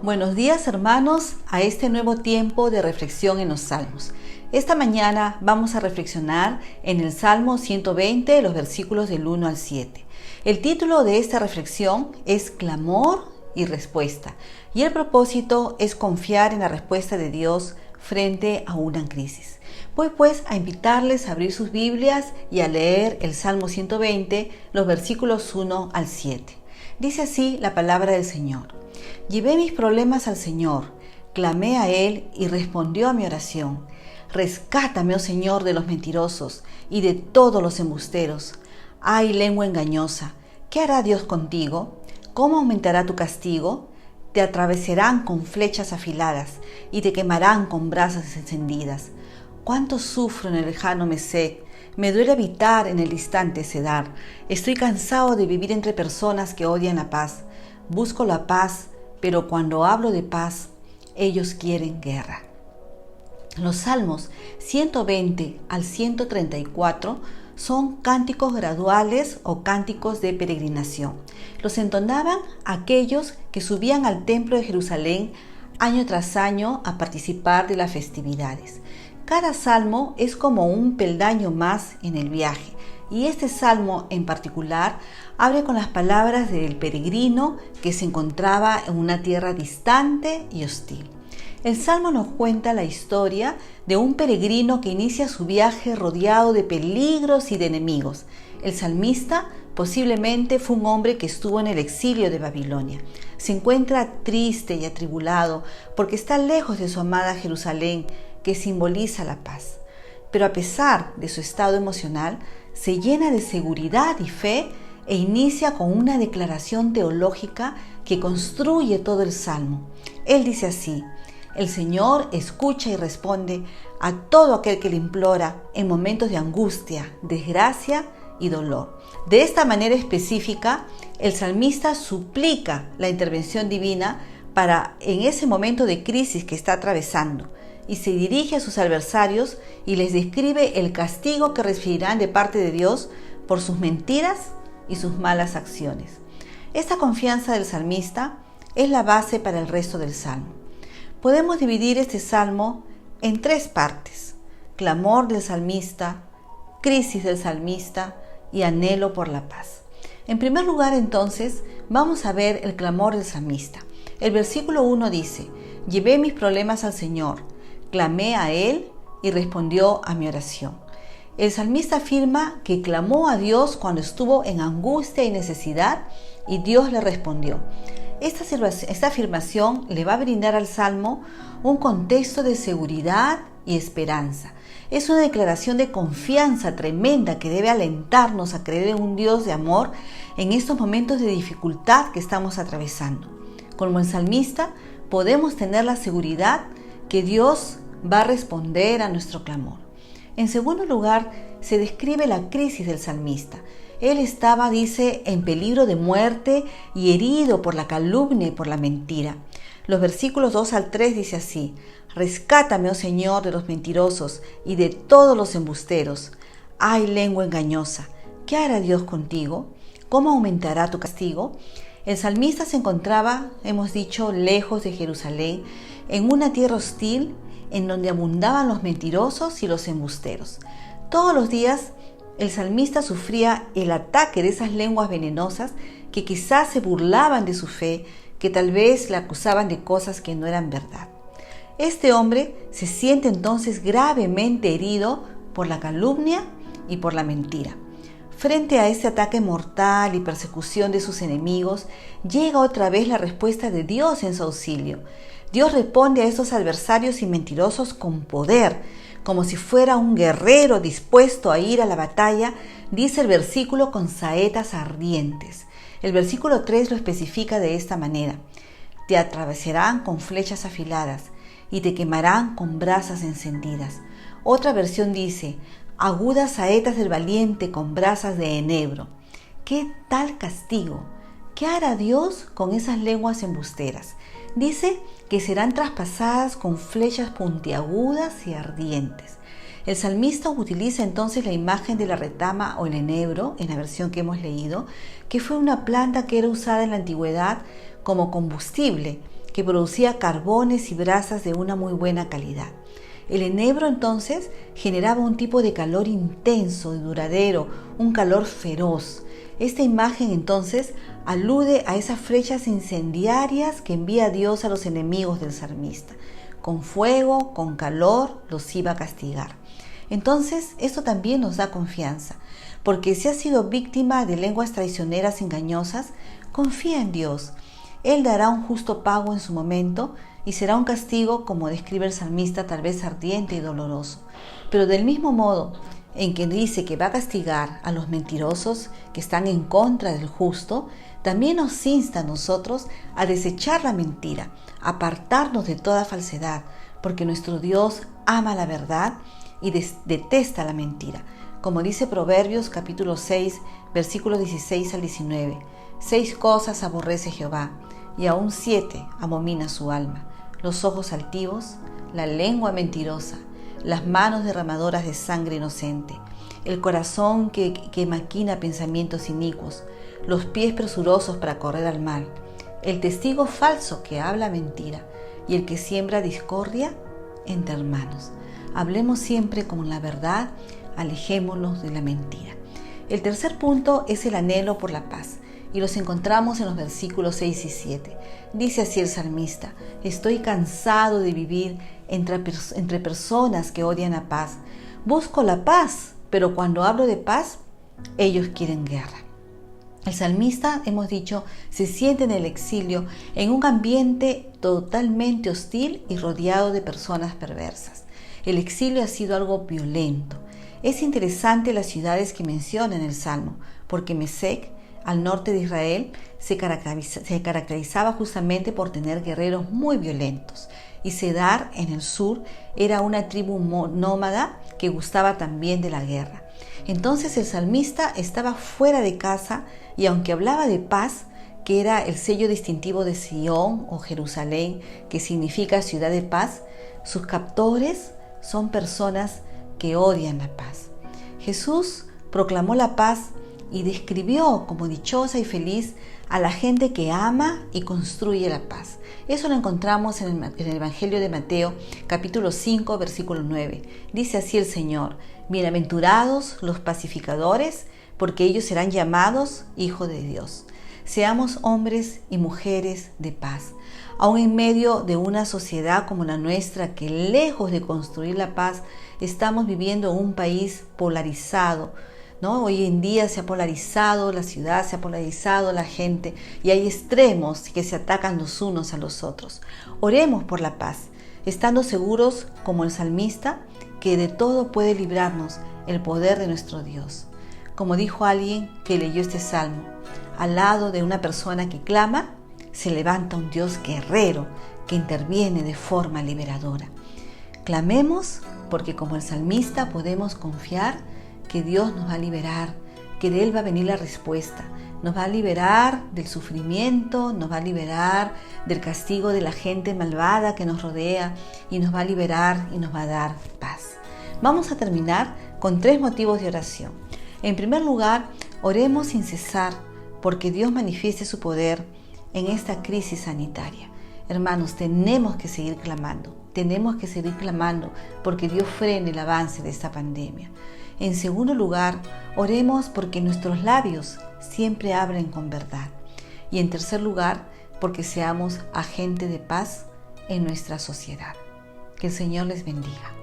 Buenos días, hermanos, a este nuevo tiempo de reflexión en los Salmos. Esta mañana vamos a reflexionar en el Salmo 120, los versículos del 1 al 7. El título de esta reflexión es Clamor y Respuesta, y el propósito es confiar en la respuesta de Dios frente a una crisis. Voy pues a invitarles a abrir sus Biblias y a leer el Salmo 120, los versículos 1 al 7. Dice así la palabra del Señor. Llevé mis problemas al Señor, clamé a Él y respondió a mi oración. Rescátame, oh Señor, de los mentirosos y de todos los embusteros. Ay, lengua engañosa, ¿qué hará Dios contigo? ¿Cómo aumentará tu castigo? Te atravesarán con flechas afiladas y te quemarán con brasas encendidas. Cuánto sufro en el lejano Mesec, me duele habitar en el distante Cedar. Estoy cansado de vivir entre personas que odian la paz. Busco la paz, pero cuando hablo de paz, ellos quieren guerra. Los Salmos 120 al 134 son cánticos graduales o cánticos de peregrinación. Los entonaban aquellos que subían al templo de Jerusalén año tras año a participar de las festividades. Cada salmo es como un peldaño más en el viaje, y este salmo en particular abre con las palabras del peregrino que se encontraba en una tierra distante y hostil. El salmo nos cuenta la historia de un peregrino que inicia su viaje rodeado de peligros y de enemigos. El salmista posiblemente fue un hombre que estuvo en el exilio de Babilonia. Se encuentra triste y atribulado porque está lejos de su amada Jerusalén, que simboliza la paz. Pero a pesar de su estado emocional, se llena de seguridad y fe e inicia con una declaración teológica que construye todo el salmo. Él dice así: el Señor escucha y responde a todo aquel que le implora en momentos de angustia, desgracia y dolor. De esta manera específica, el salmista suplica la intervención divina para en ese momento de crisis que está atravesando, y se dirige a sus adversarios y les describe el castigo que recibirán de parte de Dios por sus mentiras y sus malas acciones. Esta confianza del salmista es la base para el resto del salmo. Podemos dividir este salmo en tres partes: clamor del salmista, crisis del salmista y anhelo por la paz. En primer lugar, entonces, vamos a ver el clamor del salmista. El versículo 1 dice: llevé mis problemas al Señor, clamé a Él y respondió a mi oración. El salmista afirma que clamó a Dios cuando estuvo en angustia y necesidad, y Dios le respondió. Esta afirmación le va a brindar al salmo un contexto de seguridad y esperanza. Es una declaración de confianza tremenda que debe alentarnos a creer en un Dios de amor en estos momentos de dificultad que estamos atravesando. Como el salmista, podemos tener la seguridad que Dios va a responder a nuestro clamor. En segundo lugar, se describe la crisis del salmista. Él estaba, dice, en peligro de muerte y herido por la calumnia y por la mentira. Los versículos 2 al 3 dice así: rescátame, oh Señor, de los mentirosos y de todos los embusteros. Ay, lengua engañosa, ¿qué hará Dios contigo? ¿Cómo aumentará tu castigo? El salmista se encontraba, hemos dicho, lejos de Jerusalén, en una tierra hostil en donde abundaban los mentirosos y los embusteros. Todos los días el salmista sufría el ataque de esas lenguas venenosas que quizás se burlaban de su fe, que tal vez le acusaban de cosas que no eran verdad. Este hombre se siente entonces gravemente herido por la calumnia y por la mentira. Frente a este ataque mortal y persecución de sus enemigos, llega otra vez la respuesta de Dios en su auxilio. Dios responde a estos adversarios y mentirosos con poder, como si fuera un guerrero dispuesto a ir a la batalla, dice el versículo, con saetas ardientes. El versículo 3 lo especifica de esta manera: te atravesarán con flechas afiladas y te quemarán con brasas encendidas. Otra versión dice: agudas saetas del valiente con brasas de enebro. ¿Qué tal castigo? ¿Qué hará Dios con esas lenguas embusteras? Dice que serán traspasadas con flechas puntiagudas y ardientes. El salmista utiliza entonces la imagen de la retama o el enebro, en la versión que hemos leído, que fue una planta que era usada en la antigüedad como combustible, que producía carbones y brasas de una muy buena calidad. El enebro entonces generaba un tipo de calor intenso y duradero, un calor feroz. Esta imagen entonces alude a esas flechas incendiarias que envía Dios a los enemigos del salmista. Con fuego, con calor, los iba a castigar. Entonces, esto también nos da confianza, porque si has sido víctima de lenguas traicioneras engañosas, confía en Dios. Él dará un justo pago en su momento y será un castigo, como describe el salmista, tal vez ardiente y doloroso. Pero del mismo modo en que dice que va a castigar a los mentirosos que están en contra del justo, también nos insta a nosotros a desechar la mentira, a apartarnos de toda falsedad, porque nuestro Dios ama la verdad y detesta la mentira. Como dice Proverbios capítulo 6, versículos 16 al 19, 6 cosas aborrece Jehová, y aún 7 abomina su alma: los ojos altivos, la lengua mentirosa, las manos derramadoras de sangre inocente, el corazón que maquina pensamientos inicuos, los pies presurosos para correr al mal, el testigo falso que habla mentira y el que siembra discordia entre hermanos. Hablemos siempre con la verdad, alejémonos de la mentira. El tercer punto es el anhelo por la paz, y los encontramos en los versículos 6 y 7. Dice así el salmista: estoy cansado de vivir entre personas que odian la paz. Busco la paz, pero cuando hablo de paz, ellos quieren guerra. El salmista, hemos dicho, se siente en el exilio, en un ambiente totalmente hostil y rodeado de personas perversas. El exilio ha sido algo violento. Es interesante las ciudades que menciona en el Salmo, porque Mesec, al norte de Israel, se caracterizaba justamente por tener guerreros muy violentos, y Cedar, en el sur, era una tribu nómada que gustaba también de la guerra. Entonces el salmista estaba fuera de casa, y aunque hablaba de paz, que era el sello distintivo de Sión o Jerusalén, que significa ciudad de paz, sus captores son personas que odian la paz. Jesús proclamó la paz y describió como dichosa y feliz a la gente que ama y construye la paz. Eso lo encontramos en el Evangelio de Mateo, capítulo 5, versículo 9. Dice así el Señor: bienaventurados los pacificadores, porque ellos serán llamados hijos de Dios. Seamos hombres y mujeres de paz. Aún en medio de una sociedad como la nuestra, que lejos de construir la paz, estamos viviendo en un país polarizado, ¿no? Hoy en día se ha polarizado la ciudad, se ha polarizado la gente, y hay extremos que se atacan los unos a los otros. Oremos por la paz, estando seguros, como el salmista, que de todo puede librarnos el poder de nuestro Dios. Como dijo alguien que leyó este salmo: al lado de una persona que clama, se levanta un Dios guerrero que interviene de forma liberadora. Clamemos, porque como el salmista podemos confiar que Dios nos va a liberar, que de Él va a venir la respuesta. Nos va a liberar del sufrimiento, nos va a liberar del castigo de la gente malvada que nos rodea, y nos va a liberar y nos va a dar paz. Vamos a terminar con 3 motivos de oración. En primer lugar, oremos sin cesar porque Dios manifieste su poder en esta crisis sanitaria. Hermanos, tenemos que seguir clamando porque Dios frene el avance de esta pandemia. En segundo lugar, oremos porque nuestros labios siempre hablen con verdad. Y en tercer lugar, porque seamos agentes de paz en nuestra sociedad. Que el Señor les bendiga.